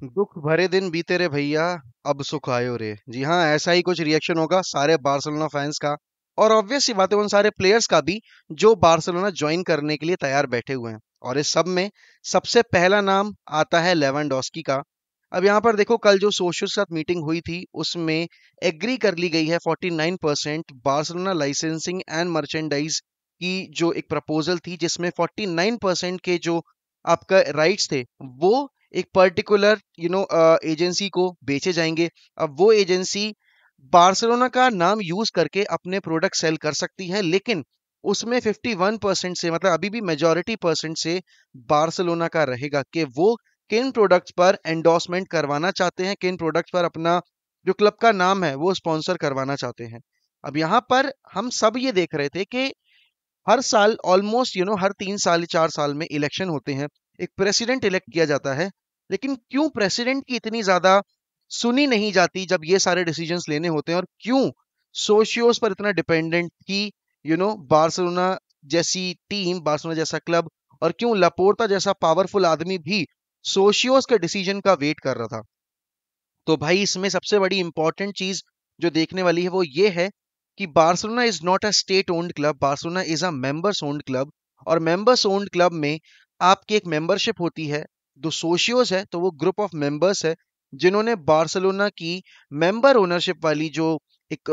दुख भरे दिन बीते रे भैया, अब सुख आयो रे। जी हाँ, ऐसा ही कुछ रिएक्शन होगा सारे बार्सिलोना फैंस का। और ऑब्वियस सी बात है उन सारे प्लेयर्स का भी जो बार्सिलोना ज्वाइन करने के लिए तैयार बैठे हुए हैं। और इस सब में सबसे पहला नाम आता है लेवेंडोस्की का। अब यहाँ पर देखो, कल जो सोशल के साथ मीटिंग हुई थी उसमें एग्री कर ली गई है 49% बार्सिलोना लाइसेंसिंग एंड मर्चेंडाइज की जो एक प्रपोजल थी, जिसमें 49% के जो आपका राइट्स थे वो एक पर्टिकुलर एजेंसी को बेचे जाएंगे। अब वो एजेंसी बार्सिलोना का नाम यूज करके अपने प्रोडक्ट सेल कर सकती है, लेकिन उसमें 51% से, मतलब अभी भी मेजॉरिटी परसेंट से बार्सिलोना का रहेगा कि वो किन प्रोडक्ट्स पर एंडोर्समेंट करवाना चाहते हैं, किन प्रोडक्ट्स पर अपना जो क्लब का नाम है वो स्पॉन्सर करवाना चाहते हैं। अब यहाँ पर हम सब ये देख रहे थे कि हर साल ऑलमोस्ट हर 3 साल 4 साल में इलेक्शन होते हैं, एक प्रेसिडेंट इलेक्ट किया जाता है। लेकिन क्यों प्रेसिडेंट की इतनी ज्यादा सुनी नहीं जाती जब ये सारे डिसीजंस लेने होते हैं, और क्यों सोशियोस पर इतना डिपेंडेंट कि बार्सिलोना जैसी टीम, बार्सिलोना जैसा क्लब, और क्यों लपोर्टा जैसा पावरफुल आदमी भी सोशियोस के डिसीजन का वेट कर रहा था। तो भाई इसमें सबसे बड़ी इंपॉर्टेंट चीज जो देखने वाली है वो ये है कि Barcelona is not a state owned club, Barcelona is a members owned club. और मेंबर्स ओन्ड क्लब में आपकी एक मेंबरशिप होती है। जो सोशियोज है तो वो ग्रुप ऑफ मेंबर्स है जिन्होंने बार्सिलोना की मेंबर ओनरशिप वाली जो एक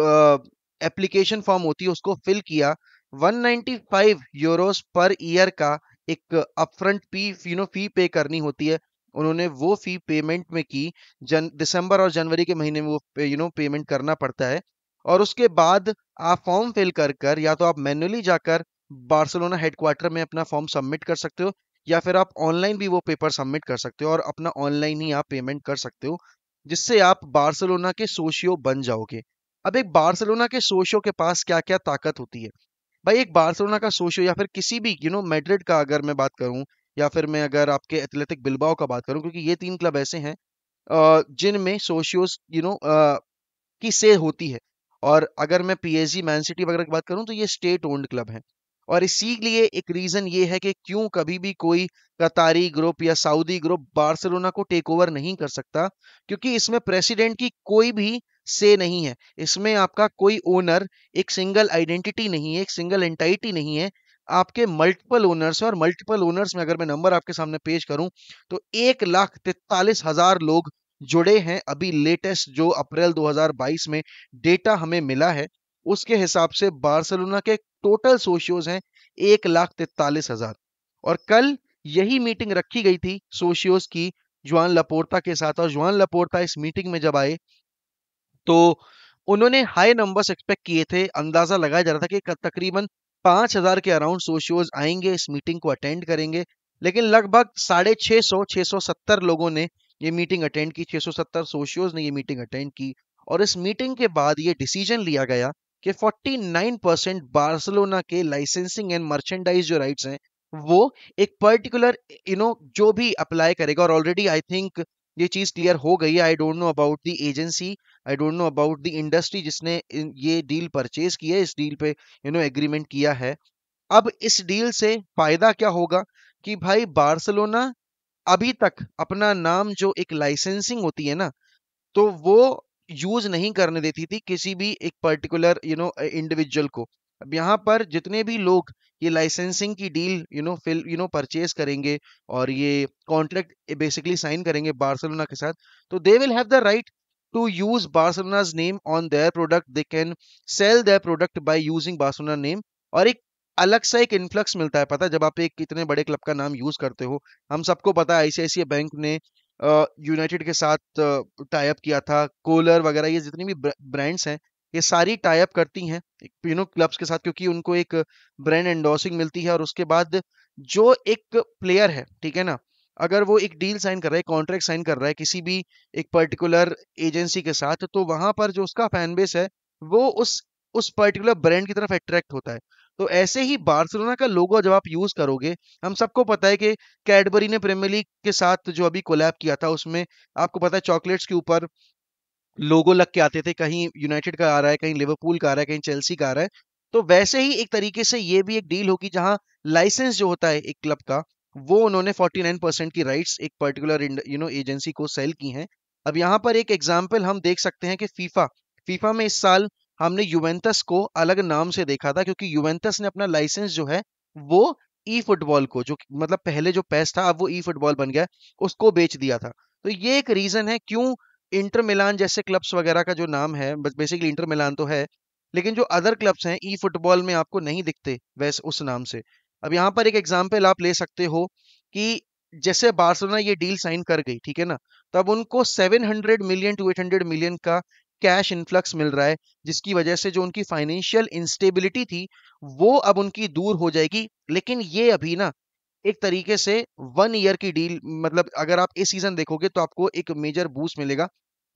एप्लीकेशन फॉर्म होती है उसको फिल किया। 195 यूरोस पर ईयर का एक अपफ्रंट फी पे करनी होती है। उन्होंने वो फी पेमेंट में की। दिसंबर और जनवरी के महीने में वो पेमेंट करना पड़ता है। और उसके बाद आप फॉर्म फिल कर कर या तो आप मैन्युअली जाकर बार्सिलोना हेडक्वार्टर में अपना फॉर्म सबमिट कर सकते हो, या फिर आप ऑनलाइन भी वो पेपर सबमिट कर सकते हो और अपना ऑनलाइन ही आप पेमेंट कर सकते हो, जिससे आप बार्सिलोना के सोशियो बन जाओगे। अब एक बार्सिलोना के सोशियो के पास क्या क्या ताकत होती है? भाई एक बार्सिलोना का सोशियो या फिर किसी भी मैड्रिड का अगर मैं बात करूं, या फिर मैं अगर आपके एथलेटिक बिल्बाओ का बात करूं, क्योंकि ये तीन क्लब ऐसे हैं जिनमें सोशियोस की से होती है। और अगर मैं पीएसजी मैन सिटी वगैरह की बात करूं तो ये स्टेट ओन्ड क्लब है। और इसीलिए एक रीजन ये है कि क्यों कभी भी कोई कतारी ग्रुप या सऊदी ग्रुप बार्सिलोना को टेक ओवर नहीं कर सकता, क्योंकि इसमें प्रेसिडेंट की कोई भी से नहीं है। इसमें आपका कोई ओनर, एक सिंगल आइडेंटिटी नहीं है, एक सिंगल एंटाइटी नहीं है। आपके मल्टीपल ओनर्स हैं, और मल्टीपल ओनर्स में अगर मैं नंबर आपके सामने पेश करूं तो 1,43,000 लोग जुड़े हैं। अभी लेटेस्ट जो अप्रैल 2022 में डेटा हमें मिला है उसके हिसाब से बार्सिलोना के टोटल सोशियोज हैं 1,43,000। और कल यही मीटिंग रखी गई थी सोशियोज की जुआन लपोर्ता के साथ। और जुआन लपोर्ता इस मीटिंग में जब आए तो उन्होंने हाई नंबर्स एक्सपेक्ट किए थे। अंदाजा लगाया जा रहा था कि तकरीबन 5,000 के अराउंड सोशियोज आएंगे, इस मीटिंग को अटेंड करेंगे। लेकिन लगभग 650 670 लोगों ने ये मीटिंग अटेंड की, 670 सोशियोज ने ये मीटिंग अटेंड की। और इस मीटिंग के बाद ये डिसीजन लिया गया कि 49% बार्सिलोना के लाइसेंसिंग एंड मर्चेंडाइज जो राइट्स हैं वो एक पर्टिकुलर जो भी अप्लाई करेगा। और ऑलरेडी आई थिंक ये चीज क्लियर हो गई है। I don't know about the agency, I don't know about the industry जिसने ये डील परचेज की है, इस डील पे एग्रीमेंट किया है। अब इस डील से फायदा क्या होगा कि भाई बार्सिलोना अभी तक अपना नाम, जो एक लाइसेंसिंग होती है ना, तो वो यूज नहीं करने देती थी किसी भी एक पर्टिकुलर इंडिविजुअल को। अब यहाँ पर जितने भी लोग ये लाइसेंसिंग की डील फिल परचेज करेंगे और ये कॉन्ट्रैक्ट बेसिकली साइन करेंगे बार्सिलोना के साथ, तो they will have the right to use Barcelona's name on their product. They can sell their product by using Barcelona name. और एक अलग सा एक इन्फ्लक्स मिलता है, पता है, जब आप एक इतने बड़े क्लब का नाम यूज करते हो। हम सबको पता है आईसीआईसीआई बैंक ने यूनाइटेड के साथ टाई अप किया था, कोलर वगैरह, ये जितनी भी ब्रांड्स हैं ये सारी टाई अप करती हैं क्लब्स के साथ, क्योंकि उनको एक ब्रांड एंडोर्सिंग मिलती है। और उसके बाद जो एक प्लेयर है, ठीक है ना, अगर वो एक डील साइन कर रहा है, कॉन्ट्रैक्ट साइन कर रहा है किसी भी एक पर्टिकुलर एजेंसी के साथ, तो वहां पर जो उसका फैन बेस है वो उस पर्टिकुलर ब्रांड की तरफ अट्रैक्ट होता है। तो ऐसे ही बार्सिलोना का लोगो जब आप यूज करोगे, हम सबको पता है कि कैडबरी ने प्रीमियर लीग के साथ जो अभी कोलैब किया था उसमें आपको पता है चॉकलेट्स के ऊपर लोगो लग के आते थे, कहीं यूनाइटेड का आ रहा है, कहीं लिवरपूल का आ रहा है, कहीं चेल्सी का आ रहा है। तो वैसे ही एक तरीके से ये भी एक डील होगी जहां लाइसेंस जो होता है एक क्लब का वो उन्होंने 49% की राइट्स एक पर्टिकुलर एजेंसी को सेल की हैं। अब यहाँ पर एक एग्जांपल हम देख सकते हैं कि फीफा फीफा में इस साल हमने यूवेंटस को अलग नाम से देखा था, क्योंकि यूवेंटस ने अपना लाइसेंस जो है वो ई फुटबॉल को, जो मतलब पहले जो पेस था अब वो ई फुटबॉल बन गया है, उसको बेच दिया था। तो ये एक रीजन है क्यों इंटर मिलान जैसे क्लब्स वगैरह का जो नाम है, बेसिकली इंटर मिलान तो है, लेकिन जो अदर क्लब्स हैं ई फुटबॉल में आपको नहीं दिखते वैसे उस नाम से। अब यहाँ पर एक एग्जांपल आप ले सकते हो कि जैसे बार्सिलोना ये डील साइन कर गई, ठीक है ना, तब उनको 700 मिलियन टू 800 मिलियन का कैश इन्फ्लक्स मिल रहा है, जिसकी वजह से जो उनकी फाइनेंशियल इंस्टेबिलिटी थी वो अब उनकी दूर हो जाएगी। लेकिन ये अभी ना एक तरीके से 1 ईयर की डील, मतलब अगर आप इस सीजन देखोगे तो आपको एक मेजर बूस्ट मिलेगा।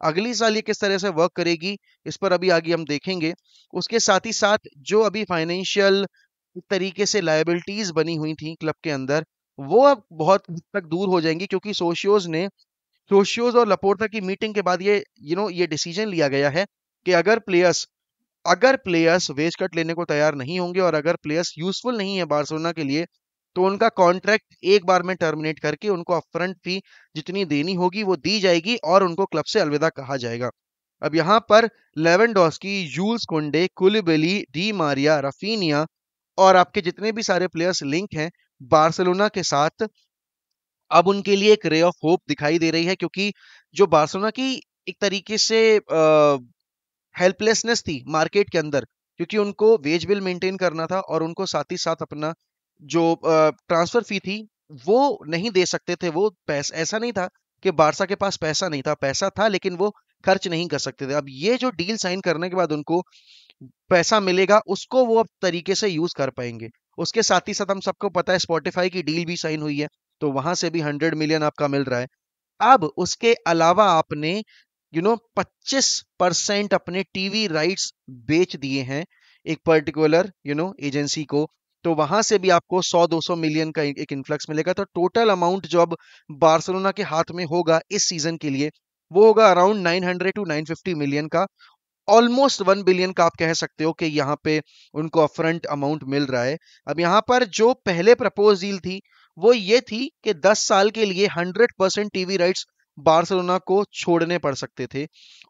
अगली साल ये किस तरह से वर्क करेगी इस पर अभी आगे हम देखेंगे। उसके साथ ही साथ जो अभी फाइनेंशियल तरीके से लायबिलिटीज बनी हुई थी क्लब के अंदर, वो अब बहुत हद तक दूर हो जाएंगी, क्योंकि सोशियोज और लपोर्टा की मीटिंग के बाद ये डिसीजन लिया गया है कि अगर प्लेयर्स वेज कट लेने को तैयार नहीं होंगे और अगर प्लेयर्स यूजफुल नहीं है बार्सिलोना के लिए, तो उनका कॉन्ट्रैक्ट एक बार में टर्मिनेट करके उनको अपफ्रंट फी जितनी देनी होगी वो दी जाएगी और उनको क्लब से अलविदा कहा जाएगा। अब यहाँ पर लेवेंडोस्की, जूल्स कुंडे, कुलिबाली, डी मारिया, राफिनिया और आपके जितने भी सारे प्लेयर्स लिंक हैं बार्सिलोना के साथ, अब उनके लिए एक रे ऑफ होप दिखाई दे रही है, क्योंकि जो बार्सिलोना की एक तरीके से हेल्पलेसनेस थी मार्केट के अंदर, क्योंकि उनको वेज बिल मेंटेन करना था और उनको साथ ही साथ अपना जो ट्रांसफर फी थी वो नहीं दे सकते थे। वो पैसा ऐसा नहीं था कि बारसा के पास पैसा नहीं था, पैसा था लेकिन वो खर्च नहीं कर सकते थे। अब ये जो डील साइन करने के बाद उनको पैसा मिलेगा, उसको वो अब तरीके से यूज कर पाएंगे। उसके साथ ही साथ हम सबको पता है स्पॉटिफाई की डील भी साइन हुई है, तो वहां से भी 100 मिलियन आपका मिल रहा है। अब उसके अलावा आपने 25% अपने टीवी राइट्स बेच दिए हैं एक पर्टिकुलर एजेंसी को, तो वहां से भी आपको 100-200 मिलियन का एक इन्फ्लक्स मिलेगा। तो टोटल अमाउंट जो अब बार्सिलोना के हाथ में होगा इस सीजन के लिए वो होगा अराउंड 900 टू 950 मिलियन का। ऑलमोस्ट 1 बिलियन का आप कह सकते हो कि यहाँ पे उनको अपफ्रंट अमाउंट मिल रहा है। अब यहाँ पर जो पहले प्रपोज डील थी वो ये थी कि 10 साल के लिए 100% टीवी राइट्स बार्सिलोना को छोड़ने पड़ सकते थे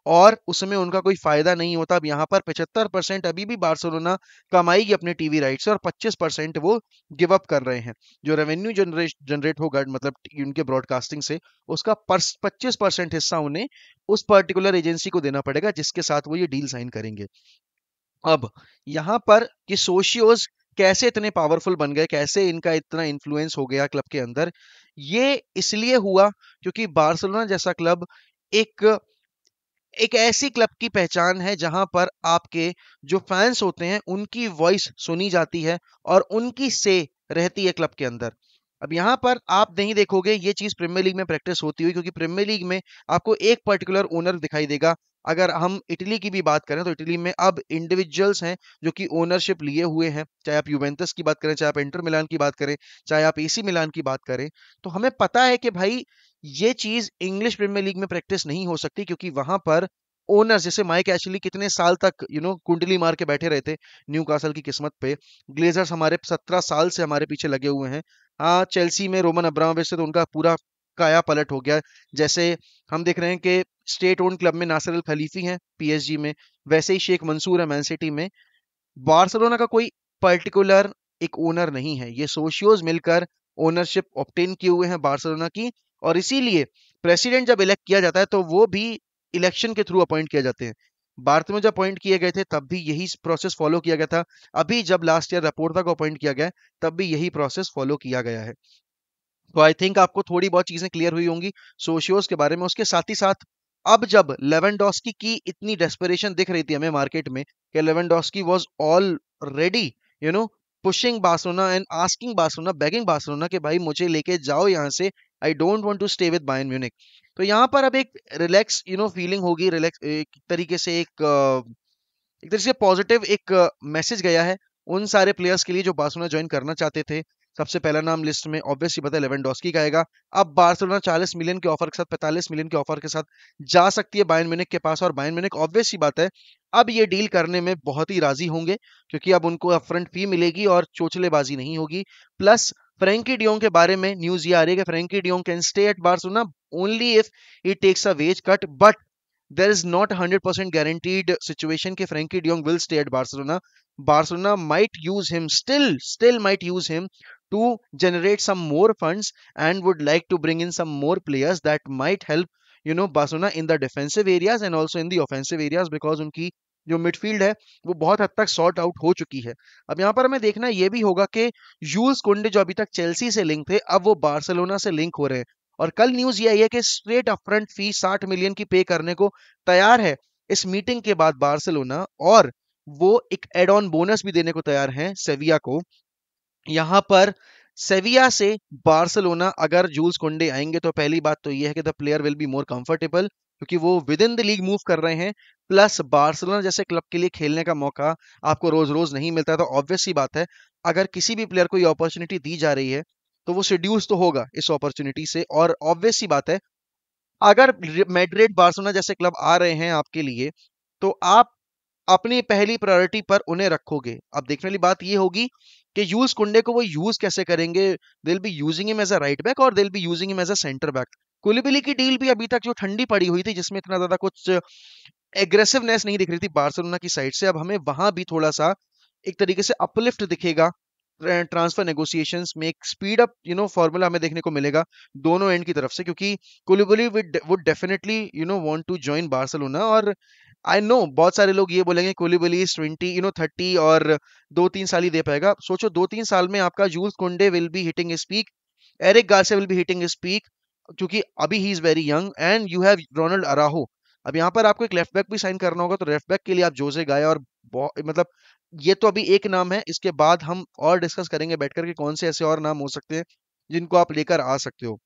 और उसमें उनका कोई फायदा नहीं होता। अब यहाँ पर 75% अभी भी बार्सिलोना कमाएगी अपने टीवी राइट्स से और 25% वो गिव अप कर रहे हैं। जो रेवेन्यू जनरेट होगा मतलब उनके ब्रॉडकास्टिंग से, उसका 25% हिस्सा उन्हें उस पर्टिकुलर एजेंसी को देना पड़ेगा जिसके साथ वो ये डील साइन करेंगे। अब यहाँ पर कि सोशियोज कैसे इतने पावरफुल बन गए, कैसे इनका इतना इन्फ्लुएंस हो गया क्लब के अंदर, ये इसलिए हुआ क्योंकि बार्सिलोना जैसा क्लब एक एक ऐसी क्लब की पहचान है जहां पर आपके जो फैंस होते हैं उनकी वॉइस सुनी जाती है और उनकी से रहती है क्लब के अंदर। अब यहाँ पर आप नहीं देखोगे ये चीज प्रीमियर लीग में प्रैक्टिस होती हुई, क्योंकि प्रीमियर लीग में आपको एक पर्टिकुलर ओनर दिखाई देगा। अगर हम इटली की भी बात करें तो इटली में अब इंडिविजुअल्स हैं जो कि ओनरशिप लिए हुए हैं, चाहे आप यूवेंटस की बात करें, चाहे आप इंटर मिलान की बात करें, चाहे आप एसी मिलान की बात करें। तो हमें पता है कि भाई ये चीज इंग्लिश प्रीमियर लीग में प्रैक्टिस नहीं हो सकती, क्योंकि वहां पर ओनर्स जैसे माइक एशली कितने साल तक कुंडली मार के बैठे रहे थे न्यूकासल की किस्मत पे। ग्लेजर्स हमारे 17 साल से हमारे पीछे लगे हुए हैं। हाँ, चेल्सी में रोमन अब्रामोविच से तो उनका पूरा काया पलट हो गया। जैसे हम देख रहे हैं कि स्टेट ओन क्लब में नासिर अल खलीफी हैं पीएसजी में, वैसे ही शेख मंसूर है मैन सिटी में। बार्सिलोना का कोई पर्टिकुलर एक ओनर नहीं है, ये सोशियोज मिलकर ओनरशिप ऑब्टेन किए हुए हैं बार्सिलोना की। और इसीलिए प्रेसिडेंट जब इलेक्ट किया जाता है तो वो भी इलेक्शन के थ्रू अपॉइंट किए जाते हैं। भारत में जब अपॉइंट किए गए थे तब भी यही प्रोसेस फॉलो किया गया था। अभी जब लास्ट ईयर रपोर्टा को अपॉइंट किया गया है तब भी यही प्रोसेस फॉलो किया गया है। तो आई थिंक आपको थोड़ी बहुत चीजें क्लियर हुई होंगी सोशियोज के बारे में। उसके साथ ही साथ अब जब लेवेंडोस्की की इतनी डेस्परेशन दिख रही थी हमें मार्केट में कि Lewandowski was already pushing Barcelona and asking Barcelona, begging Barcelona कि भाई मुझे लेके जाओ यहाँ से, I don't want to stay with Bayern Munich. तो यहाँ पर अब एक रिलैक्स फीलिंग होगी, रिलैक्स एक तरीके से एक तरह से पॉजिटिव एक मैसेज गया है उन सारे प्लेयर्स के लिए जो बार्सिलोना ज्वाइन करना चाहते थे। सबसे पहला नाम लिस्ट में ऑब्वियसली पता है लेवेंडोस्की का आएगा। अब बार्सिलोना 40 मिलियन के ऑफर के साथ, 45 मिलियन के ऑफर के साथ जा सकती है बायर्न म्यूनिख के पास, और बायर्न म्यूनिख ऑब्वियस सी बात है अब ये डील करने में बहुत ही राजी होंगे, क्योंकि अब उनको अपफ्रंट फी मिलेगी और चोचलेबाजी नहीं होगी। प्लस फ्रैंकी डियोंग के बारे में न्यूज ये आ रही है कि Frenkie de Jong can stay at Barcelona only if he takes a wage cut, but there is not a 100% guaranteed situation कि Frankie de Jong will stay at Barcelona. Barcelona might use him, still might use him to generate some more funds and would like to bring in some more players that might help, Barcelona in the defensive areas and also in the offensive areas because उनकी जो midfield है वो बहुत हद तक sort out हो चुकी है। अब यहाँ पर हमें देखना ये भी होगा कि यूल्स कुंडे जो अभी तक चेल्सी से लिंक थे अब वो बार्सिलोना से लिंक हो रहे हैं। और कल न्यूज ये आई है कि स्ट्रेट अपफ्रंट फी 60 मिलियन की पे करने को तैयार है इस मीटिंग के बाद बार्सिलोना, और वो एक एड ऑन बोनस भी देने को तैयार हैं सेविया को। यहां पर सेविया से बार्सिलोना अगर जूल्स कुंडे आएंगे तो पहली बात तो यह है कि the player will be more comfortable क्योंकि वो with in the league move कर रहे हैं, प्लस बार्सिलोना जैसे क्लब के लिए खेलने का मौका आपको रोज रोज नहीं मिलता, तो ऑब्वियस सी बात है अगर किसी भी प्लेयर को ये अपॉर्चुनिटी दी जा रही है तो वो सिड्यूस तो होगा इस अपॉर्चुनिटी से। और ऑब्वियस सी बात है अगर मैड्रिड बार्सिलोना जैसे क्लब आ रहे हैं आपके लिए तो आप अपनी पहली प्रायोरिटी पर उन्हें रखोगे। अब देखने वाली बात ये होगी कि यूज कुंडे को वो यूज कैसे करेंगे। They'll be using him as a right back और they'll be using him as a centre back. Koulibaly की डील भी अभी तक जो ठंडी पड़ी हुई थी जिसमें इतना ज्यादा कुछ एग्रेसिवनेस नहीं दिख रही थी बार्सिलोना की साइड से, अब हमें वहां भी थोड़ा सा एक तरीके से अपलिफ्ट दिखेगा। ट्रांसफर नेगोशिएशंस में एक स्पीड अप फॉर्मूला हमें देखने को मिलेगा दोनों एंड की तरफ से, क्योंकि Koulibaly would definitely want to join Barcelona. और आई नो बहुत सारे लोग ये बोलेंगे कुलिबली इज 20 30 और 2-3 साल ही दे पाएगा। सोचो 2-3 साल में आपका Jules Kounde will be hitting his peak, Eric Garcia will be hitting his peak, क्योंकि अभी he is very young and you have Ronald Araujo. अब यहाँ पर आपको एक लेफ्ट बैक भी साइन करना होगा तो लेफ्ट बैक के लिए आप जोसे गाया और मतलब ये तो अभी एक नाम है, इसके बाद हम और डिस्कस करेंगे बैठकर के कौन से ऐसे और नाम हो सकते हैं जिनको आप लेकर आ सकते हो।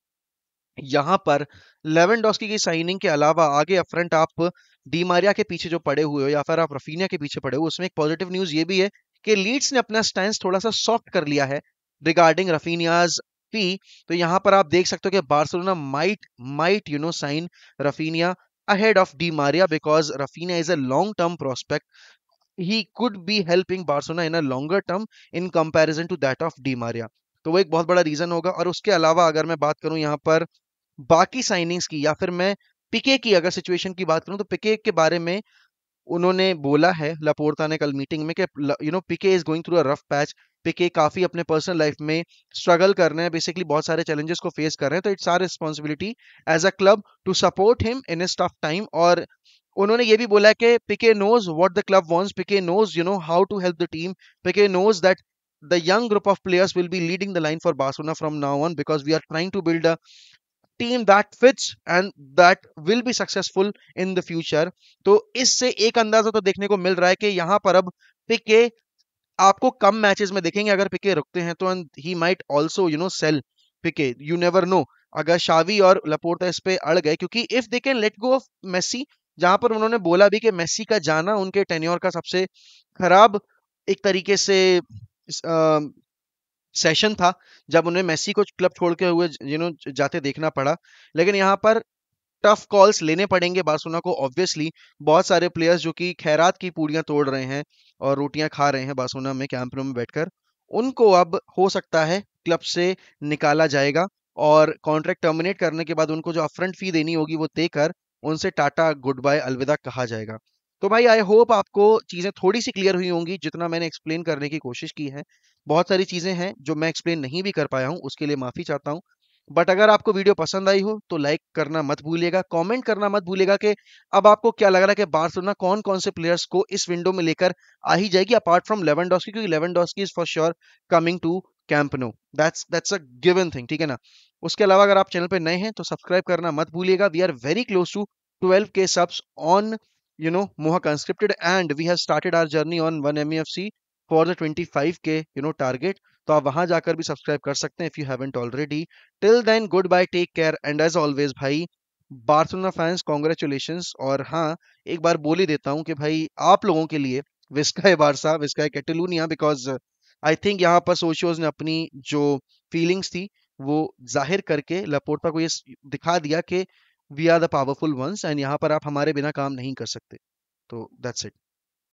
यहाँ पर लेवेंडोस्की की साइनिंग के अलावा आगे अपफ्रंट आप डी मारिया के पीछे जो पड़े हुए हो या फिर आप रफीनिया के पीछे पड़े हो, उसमें एक पॉजिटिव न्यूज ये भी है कि लीड्स ने अपना स्टैंस थोड़ा सा सॉफ्ट कर लिया है रिगार्डिंग रफीनियाज फी। तो यहाँ पर आप देख सकते हो कि Barcelona might sign Raphinha ahead of Di Maria because Raphinha is a long term prospect, he could be helping Barcelona in a longer term in comparison to that of Di Maria। तो वो एक बहुत बड़ा reason होगा। और उसके अलावा अगर मैं बात करूं यहाँ पर बाकी साइनिंग्स की या फिर मैं पिके की अगर सिचुएशन की बात करूं तो पिके के बारे में उन्होंने बोला है लापोर्ता ने कल मीटिंग में कि पिके is going through a rough patch. पिके काफी अपने पर्सनल लाइफ में स्ट्रगल कर रहे हैं, बेसिकली बहुत सारे चैलेंजेस को फेस कर रहे हैं, तो it's our responsibility as a club to support him in his tough time. और उन्होंने ये भी बोला कि Pique knows what the club wants, Pique knows how to help the team, Pique knows that the young group of players will be leading the line for Barcelona from now on because we are trying to build a team that fits and that will be successful in the future। तो इससे एक अंदाजा तो देखने को मिल रहा है कि यहाँ पर अब पिके आपको कम मैचेस में देखेंगे अगर पिके रुकते हैं तो, he might also sell Pique, you never know अगर शावी और लपोर्टा इस पे अड़ गए, क्योंकि if they can let go of Messi, जहां पर उन्होंने बोला भी कि मेसी का जाना उनके टेन्योर का सबसे खराब एक तरीके से सेशन था जब उन्हें मेसी को क्लब छोड़ के हुए जाते देखना पड़ा। लेकिन यहाँ पर टफ कॉल्स लेने पड़ेंगे बार्सिलोना को ऑब्वियसली। बहुत सारे प्लेयर्स जो कि खैरात की पूड़ियां तोड़ रहे हैं और रोटियां खा रहे हैं बार्सिलोना में कैंप नो में बैठकर, उनको अब हो सकता है क्लब से निकाला जाएगा और कॉन्ट्रैक्ट टर्मिनेट करने के बाद उनको जो अपफ्रंट फी देनी होगी वो देकर उनसे टाटा गुड बाय अलविदा कहा जाएगा। तो भाई आई होप आपको चीज़ें थोड़ी सी क्लियर हुई होंगी जितना मैंने एक्सप्लेन करने की कोशिश की है। बहुत सारी चीज़ें हैं जो मैं एक्सप्लेन नहीं भी कर पाया हूँ, उसके लिए माफ़ी चाहता हूँ। बट अगर आपको वीडियो पसंद आई हो तो लाइक करना मत भूलिएगा, कमेंट करना मत भूलिएगा कि अब आपको क्या लग रहा है कि बार्सिलोना कौन कौन से प्लेयर्स को इस विंडो में लेकर आ ही जाएगी अपार्ट फ्रॉम लेवेंडोस्की, क्योंकि Lewandowski is for sure coming to Camp Nou, that's a given thing, ठीक है ना। उसके अलावा अगर आप चैनल पे नए हैं तो सब्सक्राइब करना मत भूलिएगा। We are very close to 12K subs on Mohawk Unscripted and we have started our journey on 1MEFC for the 25K target। तो आप वहां जाकर भी सब्सक्राइब कर सकते हैं if you haven't already. Till then good bye, take care and as always भाई Barcelona fans congratulations. और हाँ एक बार बोल ही देता हूँ कि भाई आप लोगों के लिए विस्काय बारसा विस्काय कैटलूनिया, बिकॉज आई थिंक यहाँ पर सोशियोज ने अपनी जो फीलिंग्स थी वो जाहिर करके लपोर्टा को ये दिखा दिया कि we are the powerful ones and यहाँ पर आप हमारे बिना काम नहीं कर सकते। तो दैट्स इट।